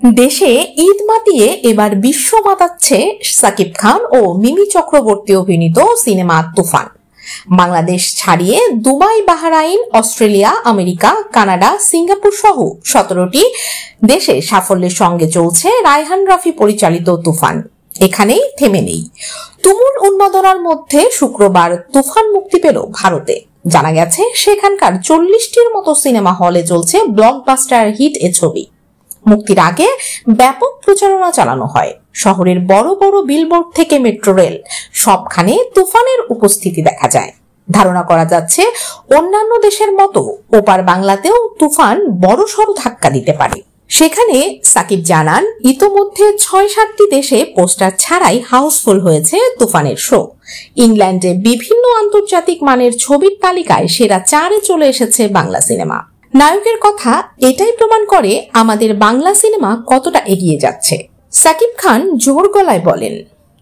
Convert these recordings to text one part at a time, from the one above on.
দেশে ঈদ মাতিয়ে এবার বিশ্ব মাতাচ্ছে সাকিব খান ও মিমি চক্রবর্তী অভিনীত সিনেমা তুফান। বাংলাদেশ ছাড়িয়ে Dubai, Bahrain, Australia, America, Canada, Singapore সহ 17টি দেশে সাফল্যের সঙ্গে চলছে রায়হান রাফি পরিচালিত তুফান। এখানেই থেমে নেই। তুমুল উন্মাদনার মধ্যে শুক্রবার তুফান মুক্তি পেল ভারতে। জানা গেছে সেখানকার 40টির মতো সিনেমা হলে চলছে ব্লকবাস্টার হিট এ ছবি। মুক্তির আগে ব্যাপক প্রচারণা চালানো হয়। শহরের বড় বড় বিলবোর্ড থেকে মেট্রো রেল সবখানে তুফানের উপস্থিতি দেখা যায়। ধারণা করা যাচ্ছে অন্যান্য দেশের মতো ওপার বাংলাতেও তুফান বড়সড় ধাক্কা দিতে পারে। সেখানে সাকিব জানান, ইতোমধ্যে 6-7টি দেশে পোস্টার ছাড়াই হাউসফুল হয়েছে তুফানের শো। ইংল্যান্ডে বিভিন্ন আন্তর্জাতিক মানের ছবির তালিকায় সেরা 4-এ চলে এসেছে বাংলা সিনেমা। নায়কের কথা এটাই প্রমাণ করে আমাদের বাংলা সিনেমা কতটা এগিয়ে যাচ্ছে। সাকিব খান জোর গলায় বলেন,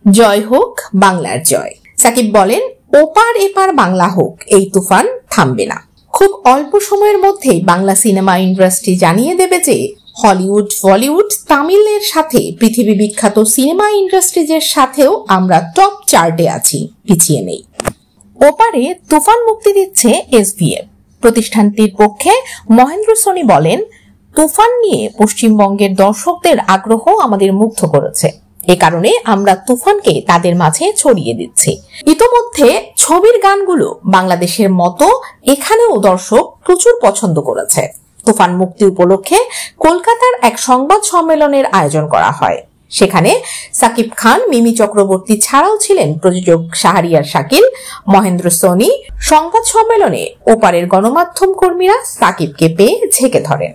জয় হোক বাংলার জয়। সাকিব বলেন, ওপার এপার বাংলা হোক, এই তুফান থামবে না। খুব অল্প সময়ের মধ্যেই বাংলা সিনেমা ইন্ডাস্ট্রি জানিয়ে দেবে যে হলিউড, বলিউড, তামিলের সাথে পৃথিবী বিখ্যাত সিনেমা ইন্ডাস্ট্রিজের সাথেও আমরা টপ চার্টে আছি, পিছিয়ে নেই। ওপারে তুফান মুক্তি দিচ্ছে SVF। প্রতিষ্ঠানটির পক্ষে মহেন্দ্র সোনি বলেন, তুফান নিয়ে পশ্চিমবঙ্গের দর্শকদের আগ্রহ আমাদের মুগ্ধ করেছে। এ কারণে আমরা তুফানকে তাদের মাঝে ছড়িয়ে দিচ্ছি। ইতোমধ্যে ছবির গানগুলো বাংলাদেশের মতো এখানেও দর্শক প্রচুর পছন্দ করেছে। তুফান মুক্তি উপলক্ষে কলকাতার এক সংবাদ সম্মেলনের আয়োজন করা হয়। সেখানে সাকিব খান, মিমি চক্রবর্তী ছাড়াও ছিলেন প্রযোজক শাহরিয়ার শাকিল, মহেন্দ্র সোনি। সংবাদ সম্মেলনে ওপারের গণমাধ্যম কর্মীরা সাকিবকে পেয়ে ঝেঁকে ধরেন।